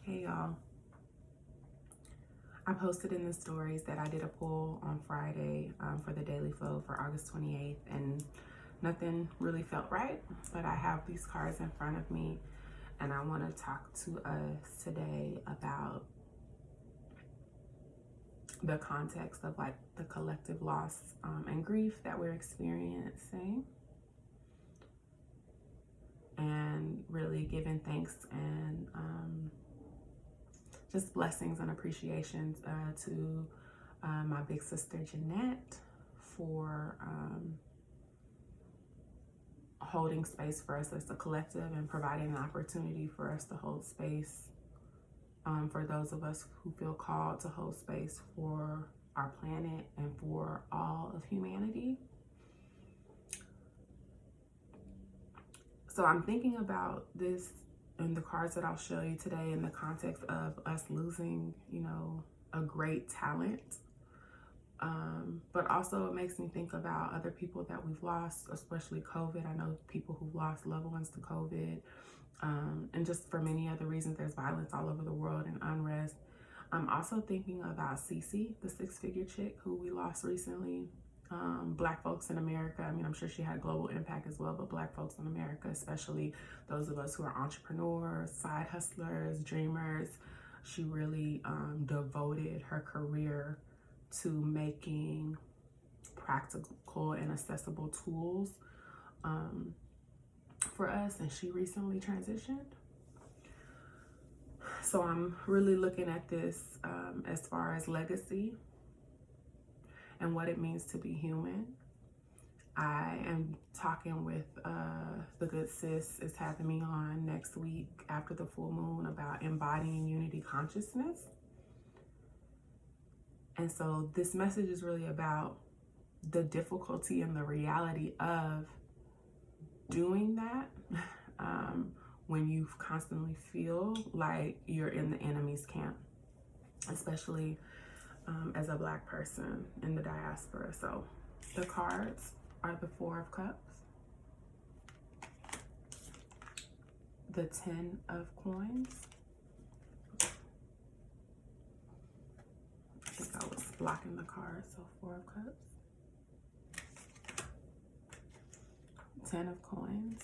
Hey y'all, I posted in the stories that I did a poll on Friday for the Daily Flow for August 28th, and nothing really felt right, but I have these cards in front of me and I want to talk to us today about the context of like the collective loss and grief that we're experiencing, and really giving thanks and just blessings and appreciations to my big sister Jeanette for holding space for us as a collective and providing an opportunity for us to hold space for those of us who feel called to hold space for our planet and for all of humanity. So I'm thinking about this and the cards that I'll show you today in the context of us losing, a great talent. But also it makes me think about other people that we've lost, especially COVID. I know people who've lost loved ones to COVID. And just for many other reasons, there's violence all over the world and unrest. I'm also thinking about Cece, the six-figure chick who we lost recently. Black folks in America. I mean, I'm sure she had global impact as well, but Black folks in America, especially those of us who are entrepreneurs, side hustlers, dreamers, she really devoted her career to making practical and accessible tools for us, and she recently transitioned. So I'm really looking at this as far as legacy and what it means to be human. I am talking with the good sis is having me on next week after the full moon about embodying unity consciousness. And so this message is really about the difficulty and the reality of doing that when you constantly feel like you're in the enemy's camp, especially as a Black person in the diaspora. So the cards are the Four of Cups, the 10 of Coins. I think I was blocking the cards, so Four of Cups, 10 of Coins,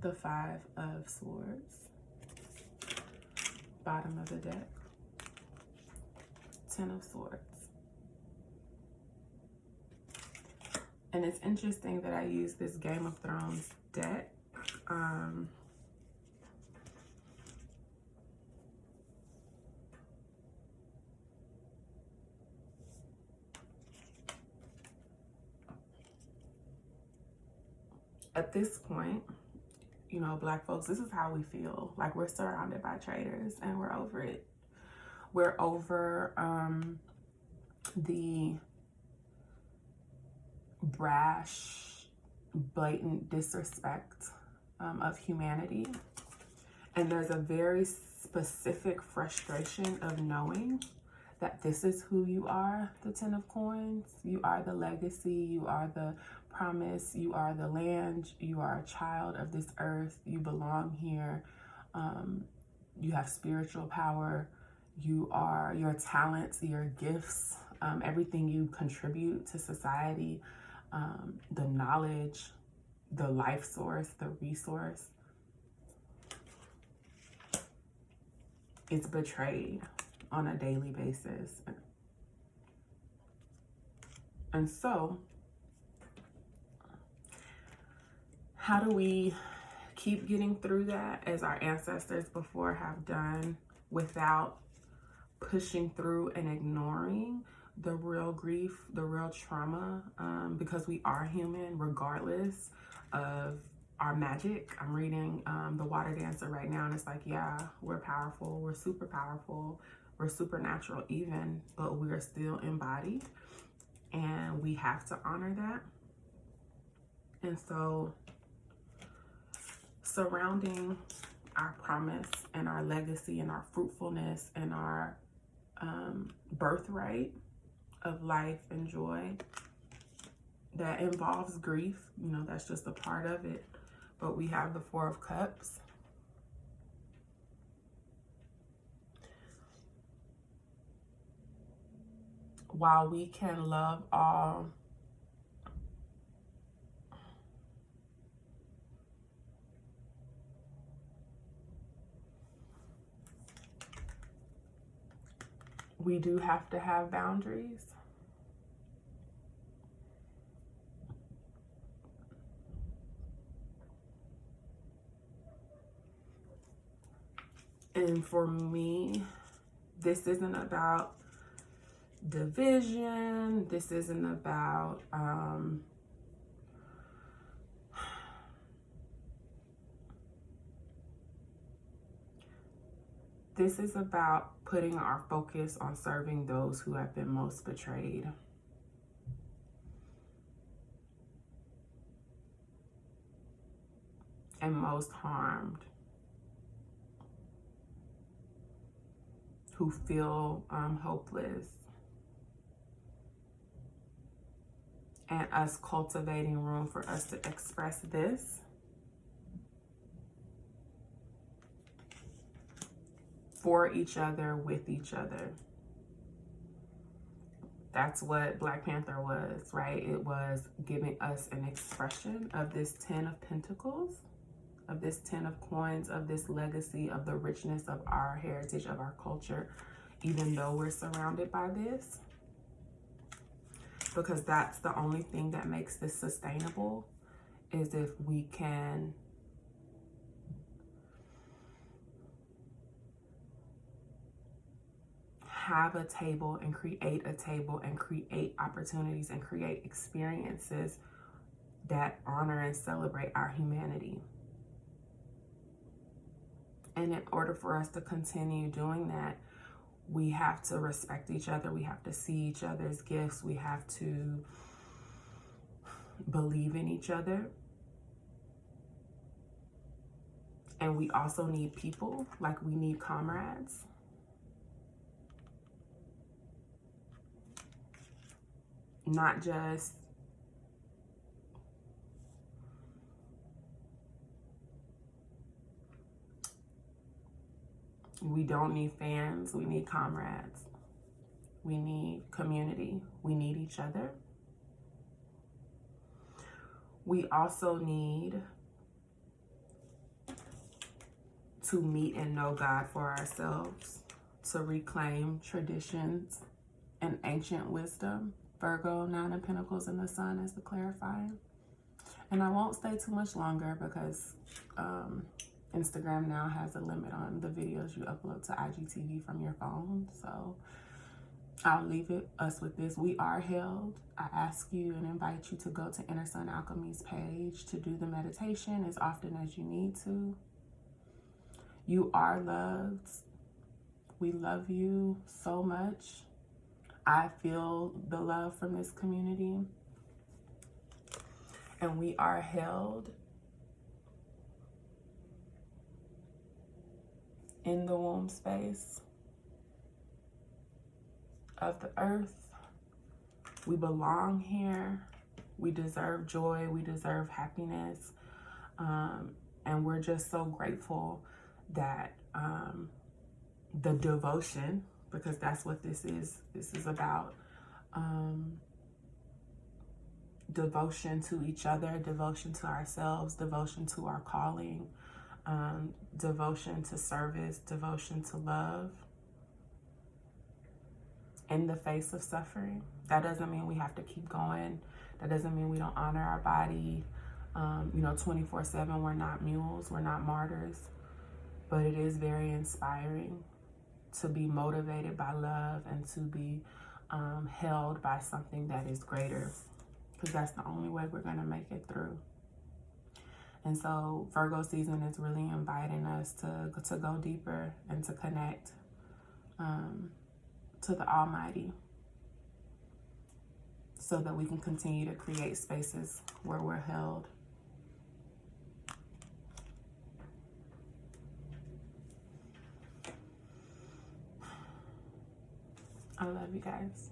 the Five of Swords, bottom of the deck, 10 of Swords. And it's interesting that I use this Game of Thrones deck. At this point, Black folks, this is how we feel. Like, we're surrounded by traitors and we're over it. We're over the brash, blatant disrespect of humanity. And there's a very specific frustration of knowing that this is who you are, the 10 of Coins. You are the legacy, you are the promise, you are the land, you are a child of this earth, you belong here, you have spiritual power, you are your talents, your gifts, everything you contribute to society, the knowledge, the life source, the resource, it's betrayed on a daily basis. And so, how do we keep getting through that as our ancestors before have done, without pushing through and ignoring the real grief, the real trauma, because we are human regardless of our magic? I'm reading The Water Dancer right now, and it's like, yeah, we're powerful, we're super powerful, we're supernatural even, but we're still embodied, and we have to honor that. And so surrounding our promise and our legacy and our fruitfulness and our birthright of life and joy, that involves grief, that's just a part of it. But we have the Four of Cups, while we can love all, we do have to have boundaries. And for me, this isn't about division. This isn't about this is about putting our focus on serving those who have been most betrayed. And most harmed. Who feel hopeless. And us cultivating room for us to express this. For each other, with each other. That's what Black Panther was, right? It was giving us an expression of this 10 of Pentacles, of this 10 of Coins, of this legacy, of the richness of our heritage, of our culture, even though we're surrounded by this. Because that's the only thing that makes this sustainable, is if we can have a table and create opportunities and create experiences that honor and celebrate our humanity. And in order for us to continue doing that, we have to respect each other. We have to see each other's gifts. We have to believe in each other. And we also need people, like we need comrades. Not just we don't need fans, we need comrades. We need community. We need each other. We also need to meet and know God for ourselves, to reclaim traditions and ancient wisdom. Virgo, 9 of Pentacles in the Sun is the clarifying. And I won't stay too much longer because Instagram now has a limit on the videos you upload to IGTV from your phone. So I'll leave us with this. We are held. I ask you and invite you to go to Inner Sun Alchemy's page to do the meditation as often as you need to. You are loved. We love you so much. I feel the love from this community. And we are held in the womb space of the earth. We belong here. We deserve joy. We deserve happiness. And we're just so grateful that the devotion, because that's what this is about, devotion to each other, devotion to ourselves, devotion to our calling, devotion to service, devotion to love in the face of suffering. That doesn't mean we have to keep going. That doesn't mean we don't honor our body. 24/7, we're not mules, we're not martyrs, but it is very inspiring to be motivated by love and to be held by something that is greater, because that's the only way we're going to make it through. And so Virgo season is really inviting us to go deeper and to connect to the Almighty, so that we can continue to create spaces where we're held. I love you guys.